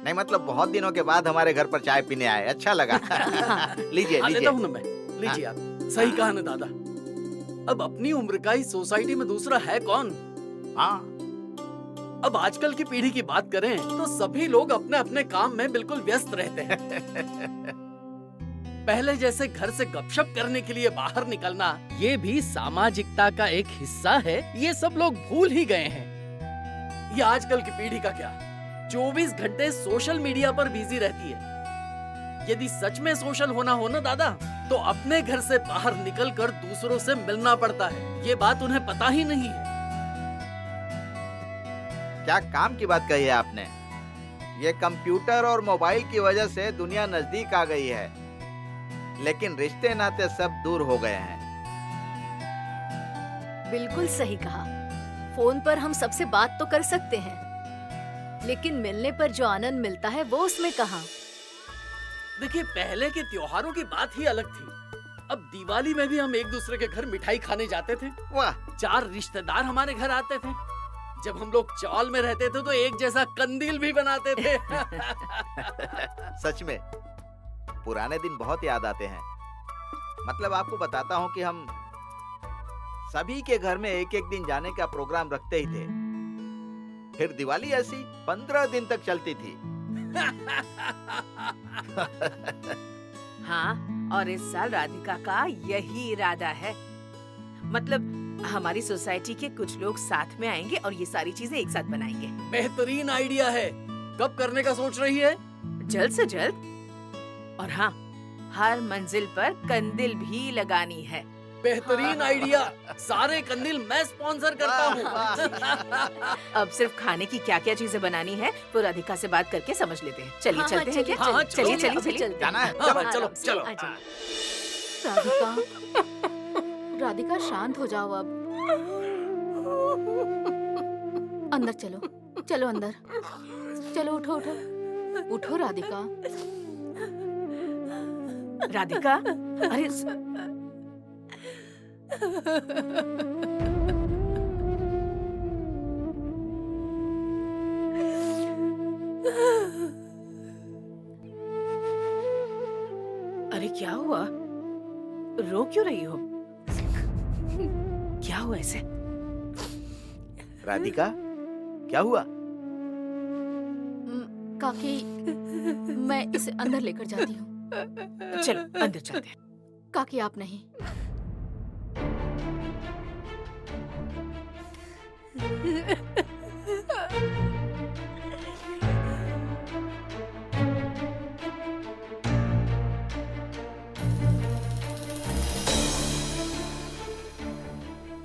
नहीं मतलब बहुत दिनों के बाद हमारे घर पर चाय पीने आए, अच्छा लगा। लीजिए लेता लीजिए। हूँ ना मैं। लीजिए आप। सही कहा ना दादा। अब अपनी उम्र का इस सोसाइटी में दूसरा है कौन? हाँ अब आजकल की पीढ़ी की बात करें तो सभी लोग अपने अपने काम में बिल्कुल व्यस्त रहते हैं। पहले जैसे घर से गपशप करने के लिए बाहर निकलना, ये भी सामाजिकता का एक हिस्सा है, ये सब लोग भूल ही गए हैं। ये आजकल की पीढ़ी का क्या, 24 घंटे सोशल मीडिया पर बिजी रहती है। यदि सच में सोशल होना हो ना दादा, तो अपने घर से बाहर निकलकर दूसरों से मिलना पड़ता है। ये बात उन्हें पता ही नहीं है। क्या काम की बात कही है आपने। ये कंप्यूटर और मोबाइल की वजह से दुनिया नजदीक आ गई है, लेकिन रिश्ते नाते सब दूर हो गए हैं। बिल्कुल सही कहा। फोन पर हम सबसे बात तो कर सकते हैं, लेकिन मिलने पर जो आनंद मिलता है वो उसमें कहाँ। देखिए, पहले के त्योहारों की बात ही अलग थी। अब दिवाली में भी हम एक दूसरे के घर मिठाई खाने जाते थे। वाह, 4 रिश्तेदार हमारे घर आते थे। जब हम लोग चौल में रहते थे तो एक जैसा कंदील भी बनाते थे। सच में पुराने दिन बहुत याद आते हैं। मतलब आपको बताता हूँ कि हम सभी के घर में एक एक दिन जाने का प्रोग्राम रखते ही थे। फिर दिवाली ऐसी 15 दिन तक चलती थी। हाँ, और इस साल राधिका का यही इरादा है। मतलब हमारी सोसाइटी के कुछ लोग साथ में आएंगे और ये सारी चीजें एक साथ बनाएंगे। बेहतरीन आइडिया है। कब करने का सोच रही है? जल्द से जल्द। और हाँ, हर मंजिल पर कंदील भी लगानी है। बेहतरीन आइडिया। सारे कंदील मैं स्पॉन्सर करता हूँ। अब सिर्फ खाने की क्या क्या चीजें बनानी है वो राधिका से बात करके समझ लेते हैं। चलिए हाँ, चलते हैं क्या? हाँ, चलिए चलो, चलिए चलिए। जाना है? हाँ, हाँ, चलो आराम से, चलो। आ जाइए। राधिका, राधिका शांत हो जाओ अब। अंदर चलो, चलो अंदर। चलो उठो उठो उठो राधिका। राधिका, अरे अरे क्या हुआ? रो क्यों रही हो? क्या हुआ ऐसे? राधिका, क्या हुआ? काकी, मैं इसे अंदर लेकर जाती हूँ। चलो अंदर चलते हैं। काकी आप नहीं।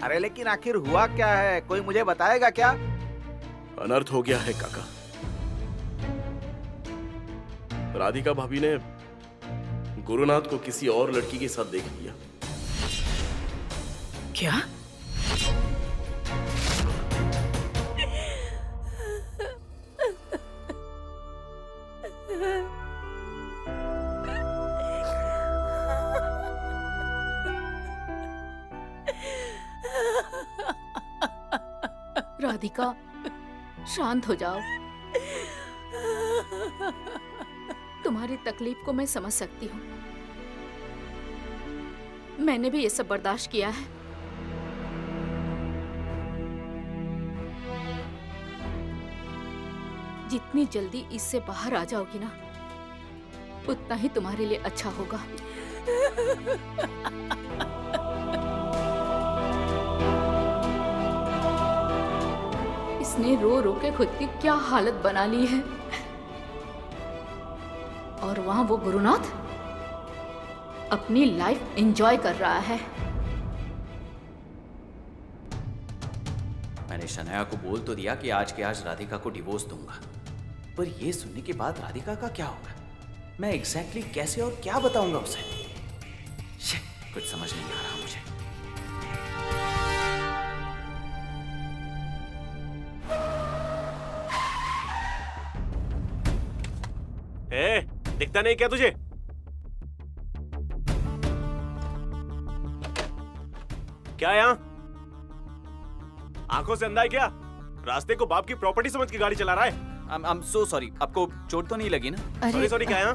अरे लेकिन आखिर हुआ क्या है, कोई मुझे बताएगा क्या? अनर्थ हो गया है काका। राधिका भाभी ने गुरुनाथ को किसी और लड़की के साथ देख लिया। क्या? राधिका, शांत हो जाओ। तुम्हारी तकलीफ को मैं समझ सकती हूँ। मैंने भी ये सब बर्दाश्त किया है। जितनी जल्दी इससे बाहर आ जाओगी ना, उतना ही तुम्हारे लिए अच्छा होगा। इसने रो रो के खुद की क्या हालत बना ली है। और वहां वो गुरुनाथ अपनी लाइफ एंजॉय कर रहा है। मैंने शनाया को बोल तो दिया कि आज के आज राधिका को डिवोर्स दूंगा, पर ये सुनने के बाद राधिका का क्या होगा? मैं एग्जैक्टली कैसे और क्या बताऊंगा उसे? कुछ समझ नहीं आ रहा मुझे। दिखता नहीं क्या तुझे? क्या यहाँ आंखों से अंधा है क्या? रास्ते को बाप की प्रॉपर्टी समझ के गाड़ी चला रहा है? I am so sorry. आपको चोट तो नहीं लगी ना? अरे सॉरी क्या है?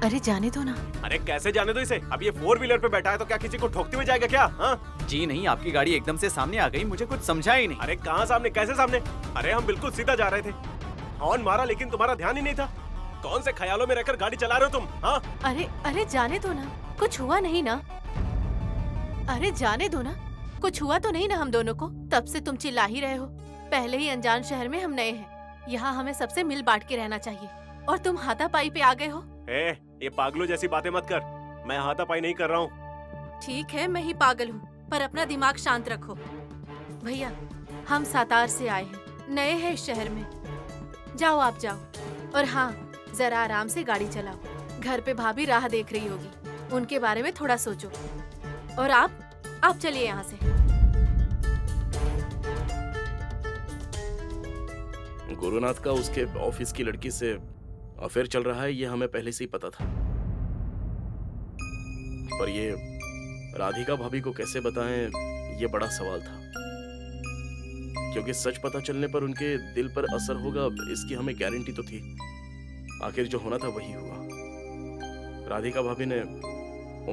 अरे जाने दो ना। अरे कैसे जाने दो इसे? अब ये 4 व्हीलर पे बैठा है तो क्या किसी को ठोकते हुए जाएगा क्या? हाँ? जी नहीं, आपकी गाड़ी एकदम से सामने आ गई, मुझे कुछ समझा ही नहीं। अरे कहाँ सामने, कैसे सामने? अरे हम बिल्कुल सीधा जा रहे थे, हॉर्न मारा लेकिन तुम्हारा ध्यान ही नहीं था। कौन से ख्यालों में रहकर गाड़ी चला रहे हो तुम? हाँ? अरे अरे जाने दो ना, कुछ हुआ नहीं ना। अरे जाने दो ना, कुछ हुआ तो नहीं ना हम दोनों को? तब से तुम चिल्ला ही रहे हो। पहले ही अनजान शहर में हम नए हैं, यहाँ हमें सबसे मिल बांट के रहना चाहिए और तुम हाथापाई पे आ गए हो। ये पागलों जैसी बातें मत कर, मैं हाथापाई नहीं कर रहा हूँ। ठीक है मैं ही पागल हूँ, पर अपना दिमाग शांत रखो। भैया हम सातार से आए हैं, नए हैं इस शहर में। जाओ आप जाओ, और हाँ जरा आराम से गाड़ी चलाओ। घर पे भाभी राह देख रही होगी, उनके बारे में थोड़ा सोचो। और आप चलिए यहाँ से। गुरुनाथ का उसके ऑफिस की लड़की से अफेयर चल रहा है, ये हमें पहले से ही पता था। पर ये राधिका भाभी को कैसे बताएं, ये बड़ा सवाल था। क्योंकि सच पता चलने पर उनके दिल पर असर होगा, इसकी हमें गारंटी तो थी। आखिर जो होना था वही हुआ। राधिका भाभी ने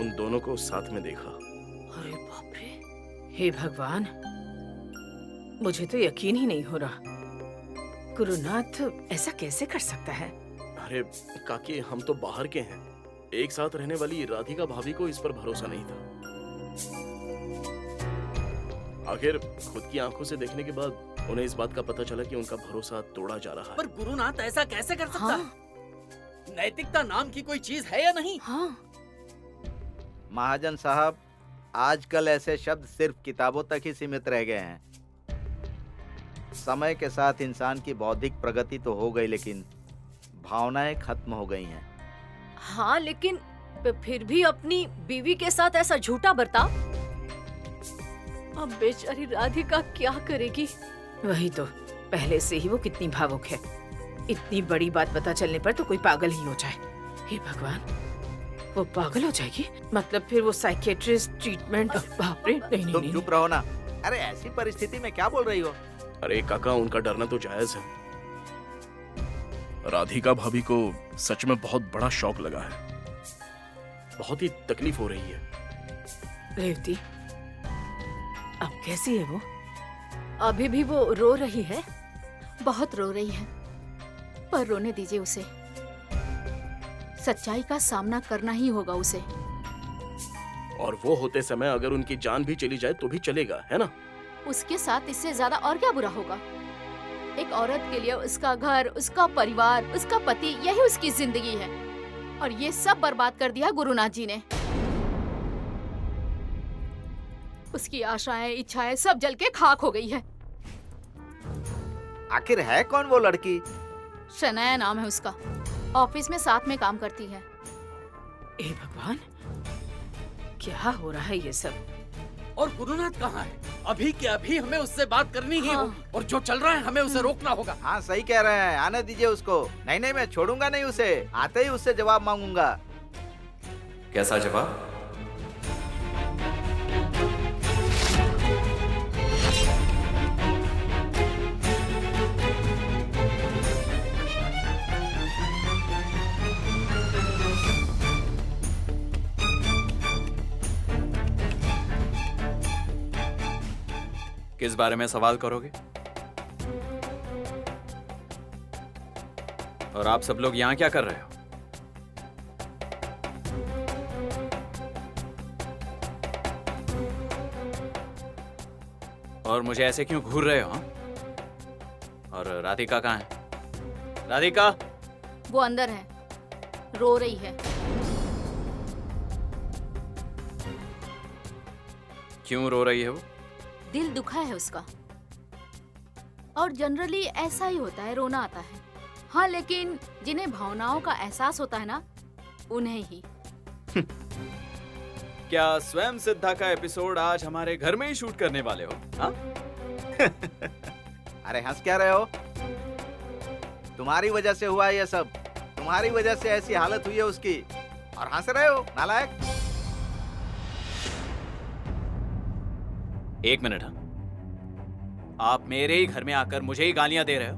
उन दोनों को साथ में देखा। अरे बाप रे, हे भगवान, मुझे तो यकीन ही नहीं हो रहा। गुरुनाथ ऐसा कैसे कर सकता है? अरे काकी, हम तो बाहर के हैं, एक साथ रहने वाली राधिका भाभी को इस पर भरोसा नहीं था। आखिर खुद की आंखों से देखने के बाद उन्हें इस बात का पता चला कि उनका भरोसा तोड़ा जा रहा है। पर गुरुनाथ ऐसा कैसे कर सकता हाँ। है? नैतिकता नाम की कोई चीज है या नहीं? हाँ महाजन साहब, आजकल ऐसे शब्द सिर्फ किताबों तक ही सीमित रह गए हैं। समय के साथ इंसान की बौद्धिक प्रगति तो हो गई, लेकिन भावनाएं खत्म हो गई हैं। हाँ लेकिन फिर भी अपनी बीवी के साथ ऐसा झूठा बर्ताव। अब बेचारी राधिका क्या करेगी? वही तो, पहले से ही वो कितनी भावुक है। इतनी बड़ी बात पता चलने पर तो कोई पागल ही हो जाए। हे भगवान, वो पागल हो जाएगी? मतलब फिर वो साइकियाट्रिस्ट ट्रीटमेंट? बाप रे, नहीं नहीं तुम नहीं। चुप रहो ना। अरे ऐसी परिस्थिति में क्या बोल रही हो? अरे काका, उनका डरना तो जायज है। राधिका भाभी को सच में बहुत बड़ा शॉक लगा है, बहुत ही तकलीफ हो रही है। रेवती, अब कैसी है वो? अभी भी वो रो रही है। बहुत रो रही है, पर रोने दीजिए उसे। सच्चाई का सामना करना ही होगा उसे। और वो होते समय अगर उनकी जान भी चली जाए तो भी चलेगा, है ना? उसके साथ इससे ज्यादा और क्या बुरा होगा? एक औरत के लिए उसका घर, उसका परिवार, उसका पति, यही उसकी जिंदगी है। और ये सब बर्बाद कर दिया गुरुनाथ जी ने। उसकी आशाएं, इच्छाएं सब जल के खाक हो गई है। आखिर है कौन वो लड़की? शनाया नाम है उसका, ऑफिस में साथ में काम करती है। हे भगवान, क्या हो रहा है ये सब? और गुरुनाथ कहाँ है? अभी के अभी हमें उससे बात करनी ही हाँ। होगी, और जो चल रहा है हमें उसे रोकना होगा। हाँ सही कह रहे हैं, आने दीजिए उसको। नहीं नहीं, मैं छोड़ूंगा नहीं उसे, आते ही उससे जवाब मांगूंगा। कैसा जवाब? किस बारे में सवाल करोगे? और आप सब लोग यहाँ क्या कर रहे हो? और मुझे ऐसे क्यों घूर रहे हो? हाँ? और राधिका कहाँ है? राधिका? वो अंदर है, रो रही है। क्यों रो रही है वो? दिल दुखा है उसका। और जनरली ऐसा ही होता है, रोना आता है। हाँ लेकिन जिन्हें भावनाओं का एहसास होता है ना, उन्हें ही। क्या स्वयं सिद्धा का एपिसोड आज हमारे घर में ही शूट करने वाले हो? हाँ? अरे हंस क्या रहे हो? तुम्हारी वजह से हुआ है ये सब। तुम्हारी वजह से ऐसी हालत हुई है उसकी, और हंस रहे हो, नालायक। एक मिनट। हाँ, आप मेरे ही घर में आकर मुझे ही गालियां दे रहे हो?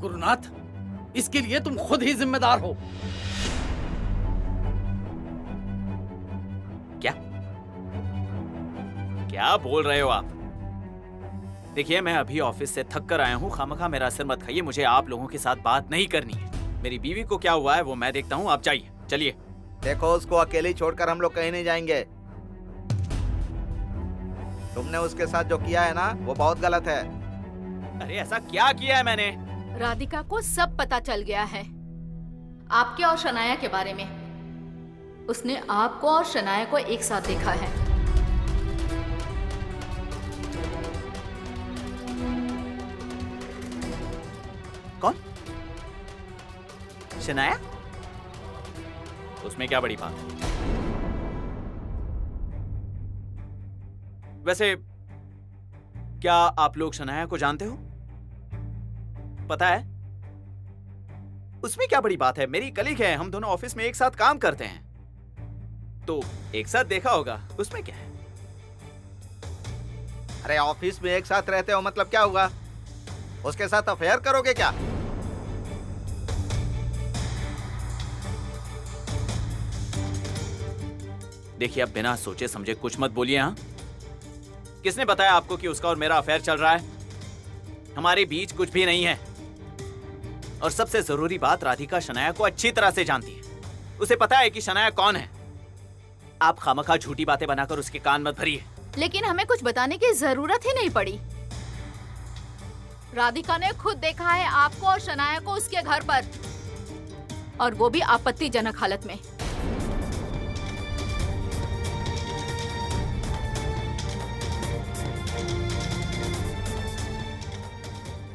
गुरुनाथ, इसके लिए तुम खुद ही जिम्मेदार हो। क्या बोल रहे हो आप? देखिए, मैं अभी ऑफिस से थक कर आया हूँ, खामखा मेरा सिर मत खाइए। मुझे आप लोगों के साथ बात नहीं करनी है। मेरी बीवी को क्या हुआ है वो मैं देखता हूँ, आप जाइए, चलिए। देखो, उसको अकेली छोड़कर हम लोग कहीं नहीं जाएंगे। तुमने उसके साथ जो किया है ना, वो बहुत गलत है। अरे ऐसा क्या किया है मैंने? राधिका को सब पता चल गया है आपके और शनाया के बारे में। उसने आपको और शनाया को एक साथ देखा है। कौन? शनाया? उसमें क्या बड़ी बात है? वैसे क्या आप लोग शनाया को जानते हो? पता है? उसमें क्या बड़ी बात है? मेरी कलीग है, हम दोनों ऑफिस में एक साथ काम करते हैं, तो एक साथ देखा होगा, उसमें क्या है? अरे ऑफिस में एक साथ रहते हो मतलब क्या हुआ? उसके साथ अफेयर करोगे क्या? देखिए, अब बिना सोचे समझे कुछ मत बोलिए। हाँ, किसने बताया आपको कि उसका और मेरा अफेयर चल रहा है? हमारे बीच कुछ भी नहीं है। और सबसे जरूरी बात, राधिका शनाया को अच्छी तरह से जानती है। उसे पता है कि शनाया कौन है। आप खामखा झूठी बातें बनाकर उसके कान मत भरिए। लेकिन हमें कुछ बताने की जरूरत ही नहीं पड़ी। राधिका ने खुद देखा है आपको और शनाया को उसके घर पर, और वो भी आपत्तिजनक हालत में।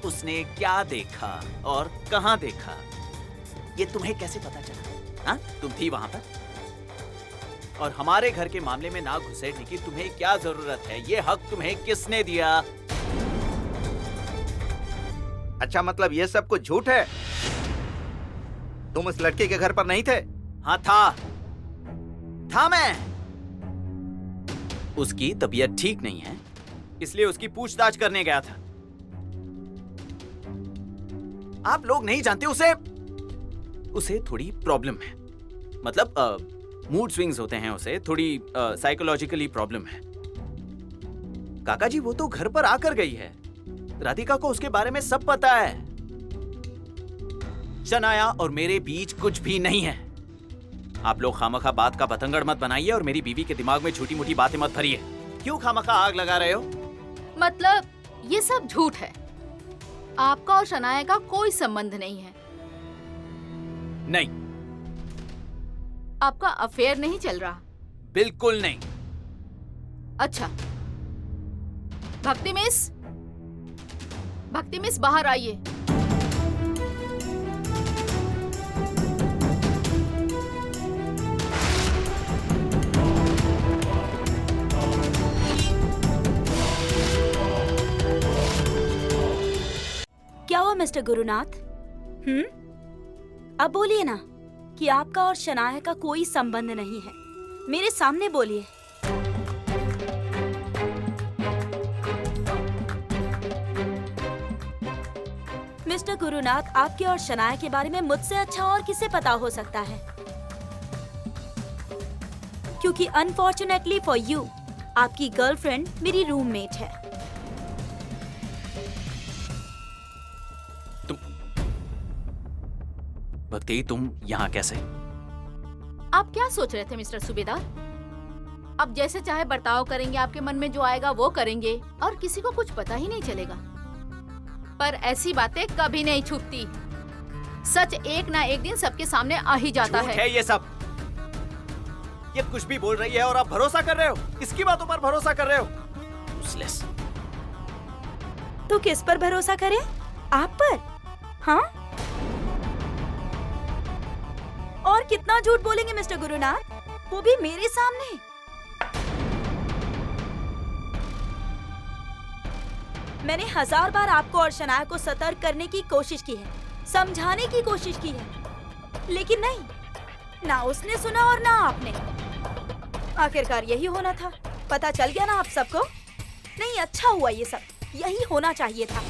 उसने क्या देखा और कहां देखा, ये तुम्हें कैसे पता चला? हाँ, तुम थी वहां पर। और हमारे घर के मामले में ना घुसेड़ने की तुम्हें क्या जरूरत है? ये हक तुम्हें किसने दिया? अच्छा, मतलब ये सब कुछ झूठ है? तुम उस लड़की के घर पर नहीं थे? हाँ, था मैं। उसकी तबीयत ठीक नहीं है, इसलिए उसकी पूछताछ करने गया था। आप लोग नहीं जानते, उसे थोड़ी प्रॉब्लम है। मतलब मूड स्विंग्स होते हैं उसे, थोड़ी साइकोलॉजिकली प्रॉब्लम है। काका जी, वो तो घर पर आकर गई है। राधिका को उसके बारे में सब पता है। शनाया और मेरे बीच कुछ भी नहीं है। आप लोग खामखा बात का बतंगड़ मत बनाइए और मेरी बीवी के दिमाग में छोटी मोटी बातें मत भरिए। क्यों खामखा आग लगा रहे हो? मतलब ये सब झूठ है। आपका और शनाया का कोई संबंध नहीं है। नहीं, आपका अफेयर नहीं चल रहा? बिल्कुल नहीं। अच्छा, भक्ति मिस बाहर आइए। क्या हुआ मिस्टर गुरुनाथ? अब बोलिए ना कि आपका और शनाया का कोई संबंध नहीं है। मेरे सामने बोलिए। मिस्टर गुरुनाथ, आपके और शनाया के बारे में मुझसे अच्छा और किसे पता हो सकता है? क्योंकि अनफॉर्चुनेटली फॉर यू, आपकी गर्लफ्रेंड मेरी रूममेट है। भक्ति, तुम यहाँ कैसे? आप क्या सोच रहे थे मिस्टर सूबेदार? अब जैसे चाहे बर्ताव करेंगे, आपके मन में जो आएगा वो करेंगे और किसी को कुछ पता ही नहीं चलेगा। पर ऐसी बातें कभी नहीं छुपती। सच एक ना एक दिन सबके सामने आ ही जाता झूठ है ये सब। ये कुछ भी बोल रही है और आप भरोसा कर रहे हो। किसकी बातों पर भरोसा कर रहे हो? Useless। तो किस पर भरोसा करें? आप पर? हाँ? और कितना झूठ बोलेंगे मिस्टर गुरुनाथ, वो भी मेरे सामने? मैंने 1000 बार आपको और शनाया को सतर्क करने की कोशिश की है, समझाने की कोशिश की है, लेकिन नहीं, ना उसने सुना और ना आपने। आखिरकार यही होना था। पता चल गया ना आप सबको? नहीं, अच्छा हुआ, ये सब यही होना चाहिए था।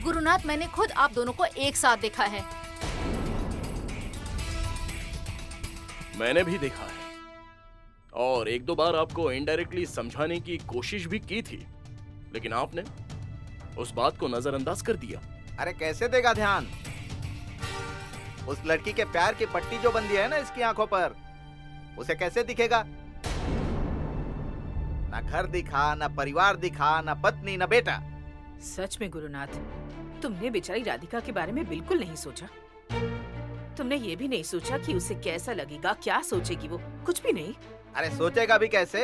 गुरुनाथ, मैंने खुद आप दोनों को एक साथ देखा है। मैंने भी देखा है और एक दो बार आपको इनडायरेक्टली समझाने की कोशिश भी की थी, लेकिन आपने उस बात को नजरअंदाज कर दिया। अरे कैसे देगा ध्यान? उस लड़की के प्यार की पट्टी जो बंधी है ना इसकी आंखों पर, उसे कैसे दिखेगा? ना घर दिखा, ना परिवार दिखा, ना पत्नी, ना बेटा। सच में गुरुनाथ, तुमने बेचारी राधिका के बारे में बिल्कुल नहीं सोचा। तुमने ये भी नहीं सोचा कि उसे कैसा लगेगा, क्या सोचेगी वो, कुछ भी नहीं। अरे सोचेगा भी कैसे?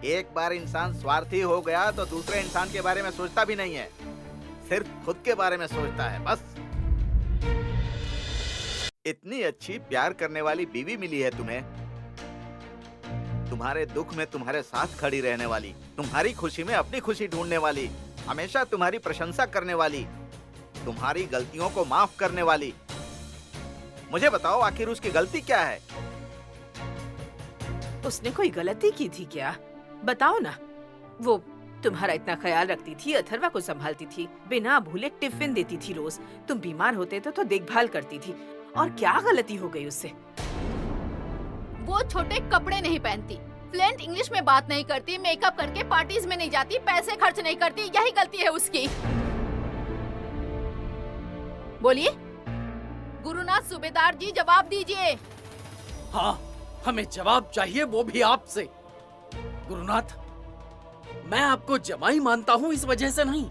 एक बार इंसान स्वार्थी हो गया तो दूसरे इंसान के बारे में सोचता भी नहीं है, सिर्फ खुद के बारे में सोचता है बस। इतनी अच्छी प्यार करने वाली बीवी मिली है तुम्हें, तुम्हारे दुख में तुम्हारे साथ खड़ी रहने वाली, तुम्हारी खुशी में अपनी खुशी ढूंढने वाली, हमेशा तुम्हारी प्रशंसा करने वाली, तुम्हारी गलतियों को माफ करने वाली। मुझे बताओ आखिर उसकी गलती क्या है? उसने कोई गलती की थी क्या? बताओ ना। वो तुम्हारा इतना ख्याल रखती थी, अथर्वा को संभालती थी, बिना भूले टिफिन देती थी रोज, तुम बीमार होते तो देखभाल करती थी, और क्या गलती हो गई उससे? वो छोटे कपड़े नहीं पहनती, फ्लुएंट इंग्लिश में बात नहीं करती, मेकअप करके पार्टीज में नहीं जाती, पैसे खर्च नहीं करती, यही गलती है उसकी। बोलिए गुरुनाथ सूबेदार जी, जवाब दीजिए। हाँ, हमें जवाब चाहिए, वो भी आपसे। गुरुनाथ, मैं आपको जमाई मानता हूँ इस वजह से नहीं,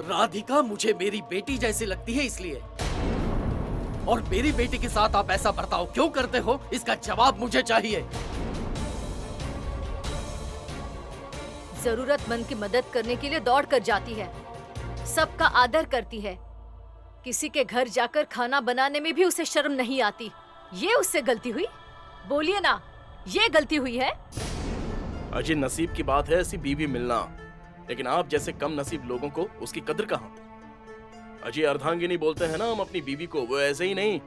राधिका मुझे मेरी बेटी जैसी लगती है इसलिए। और मेरी बेटी के साथ आप ऐसा बर्ताव क्यों करते हो, इसका जवाब मुझे चाहिए। जरूरतमंद की मदद करने के लिए दौड़ कर जाती है, सबका आदर करती है, किसी के घर जाकर खाना बनाने में भी उसे शर्म नहीं आती। ये उससे गलती हुई? बोलिए ना, ये गलती हुई है? अजय, नसीब की बात है ऐसी बीवी मिलना, लेकिन आप जैसे कम नसीब लोगों को उसकी कद्र कहाँ? अजय, अर्धांगिनी बोलते हैं ना हम अपनी बीवी को, वो ऐसे ही नहीं।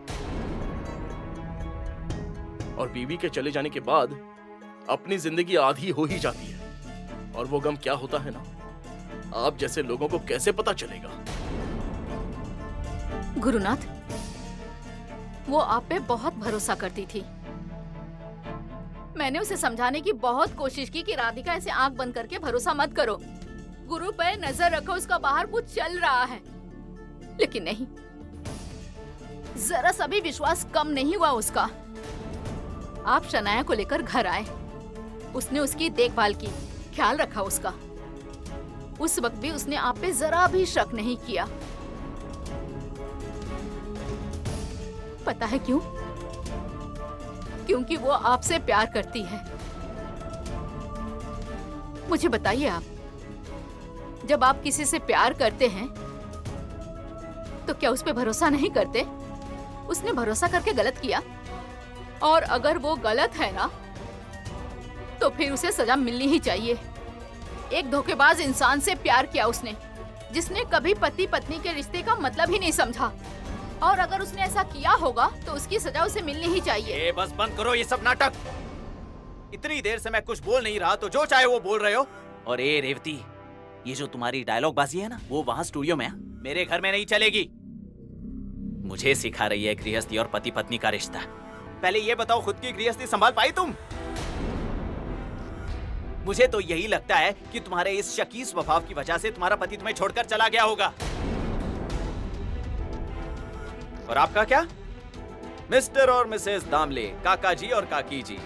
और बीवी के चले जाने के बाद अपनी जिंदगी आधी हो ही जाती है, और वो गम क्या होता है ना, आप जैसे लोगों को कैसे पता चलेगा? गुरुनाथ, वो आप पे बहुत भरोसा करती थी। मैंने उसे समझाने की बहुत कोशिश की कि राधिका ऐसे आंख बंद करके भरोसा मत करो, गुरु पे नजर रखो, उसका बाहर कुछ चल रहा है, लेकिन नहीं, जरा सा भी विश्वास कम नहीं हुआ उसका। आप शनाया को लेकर घर आए, उसने उसकी देखभाल की, ख्याल रखा उसका। उस वक्त भी उसने आप पे जरा भी शक नहीं किया। पता है क्यों? क्योंकि वो आपसे प्यार करती है। मुझे बताइए आप, जब आप किसी से प्यार करते हैं तो क्या उस पे भरोसा नहीं करते? उसने भरोसा करके गलत किया, और अगर वो गलत है ना तो फिर उसे सजा मिलनी ही चाहिए। एक धोखेबाज इंसान से प्यार किया उसने, जिसने कभी पति पत्नी के रिश्ते का मतलब ही नहीं समझा, और अगर उसने ऐसा किया होगा तो उसकी सजा उसे मिलनी ही चाहिए। बस बंद करो ये सब नाटक। इतनी देर से मैं कुछ बोल नहीं रहा तो जो चाहे वो बोल रहे हो। और रेवती, ये जो तुम्हारी डायलॉग बाजी है ना, वो वहाँ स्टूडियो में, मेरे घर में नहीं चलेगी। मुझे सिखा रही है गृहस्थी और पति पत्नी का रिश्ता। पहले ये बताओ, खुद की गृहस्थी संभाल पाई तुम? मुझे तो यही लगता है कि तुम्हारे इस शकी स्वभाव की वजह से तुम्हारा पति तुम्हें छोड़कर चला गया होगा। और आपका क्या? मिस्टर और मिसेस दामले, काका जी और काकी जी।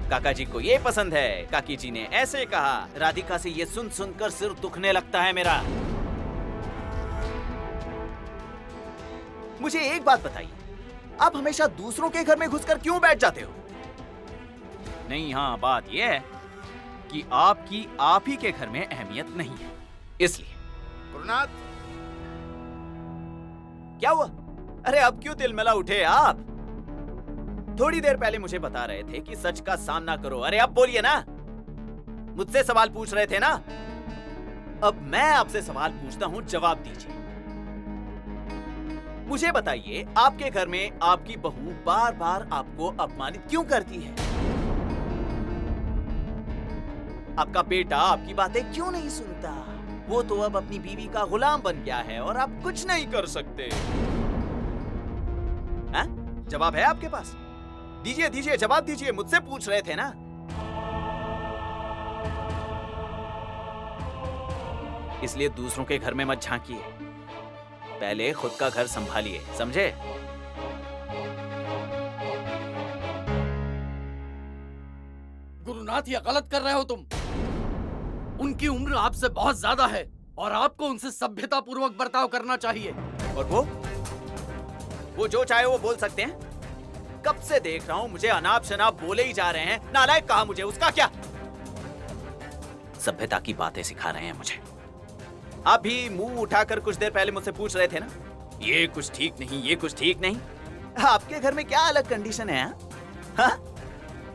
काका जी को ये पसंद है, काकी जी ने ऐसे कहा। राधिका से ये सुन सुनकर सिर दुखने लगता है मेरा। मुझे एक बात बताइए, आप हमेशा दूसरों के घर में घुसकर क्यों बैठ जाते हो? नहीं, हाँ, बात यह है कि आपकी आप ही के घर में अहमियत नहीं है, इसलिए। गुरुनाथ, क्या हुआ? अरे अब क्यों तिलमिला उठे आप? थोड़ी देर पहले मुझे बता रहे थे कि सच का सामना करो। अरे अब बोलिए ना, मुझसे सवाल पूछ रहे थे ना, अब मैं आपसे सवाल पूछता हूं, जवाब दीजिए। मुझे बताइए, आपके घर में आपकी बहू बार बार आपको अपमानित क्यों करती है? आपका बेटा आपकी बातें क्यों नहीं सुनता? वो तो अब अपनी बीवी का गुलाम बन गया है और आप कुछ नहीं कर सकते। हाँ? जवाब है आपके पास? दीजिए दीजिए, जवाब दीजिए, मुझसे पूछ रहे थे ना। इसलिए दूसरों के घर में मत झांकिए, पहले खुद का घर संभालिए, समझे? गुरुनाथ, ये गलत कर रहे हो तुम। उनकी उम्र आपसे बहुत ज्यादा है और आपको उनसे सभ्यता पूर्वक बर्ताव करना चाहिए। और वो जो चाहे वो बोल सकते हैं। कब से देख रहा हूं मुझे अनाप शनाप बोले ही जा रहे हैं। नालायक कहा मुझे, उसका क्या? सभ्यता की बातें सिखा रहे हैं मुझे। आप भी मुंह उठाकर कुछ देर पहले मुझसे पूछ रहे थे ना, ये कुछ ठीक नहीं, ये कुछ ठीक नहीं। आपके घर में क्या अलग कंडीशन है? हाँ?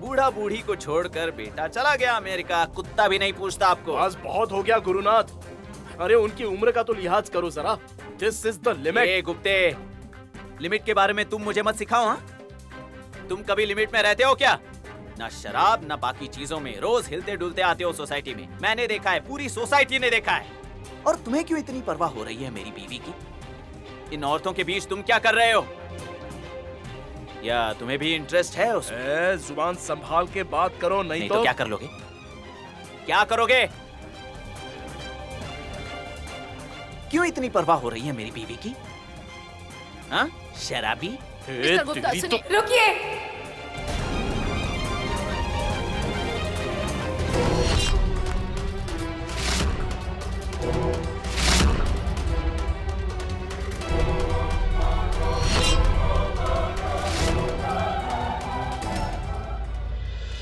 बूढ़ा बूढ़ी को छोड़कर बेटा चला गया अमेरिका, कुत्ता भी नहीं पूछता आपको। बस बहुत हो गया गुरुनाथ। अरे उनकी उम्र का तो लिहाज करो जरा। This is the limit. A Gupte, limit के बारे में तुम मुझे मत सिखाओ। हाँ? तुम कभी लिमिट में रहते हो क्या? ना शराब ना बाकी चीजों में रोज हिलते डुलते आते हो सोसाइटी में। मैंने देखा है, पूरी सोसाइटी ने देखा है। और तुम्हें क्यों इतनी परवाह हो रही है मेरी बीवी की? इन औरतों के बीच तुम क्या कर रहे हो? या तुम्हें भी इंटरेस्ट है उसमें? जुबान संभाल के बात करो, नहीं तो क्या कर लोगे? क्या करोगे? क्यों इतनी परवाह हो रही है मेरी बीवी की? हाँ? शराबी? मिस्टर गुप्ता, सुनिए। रुकिए।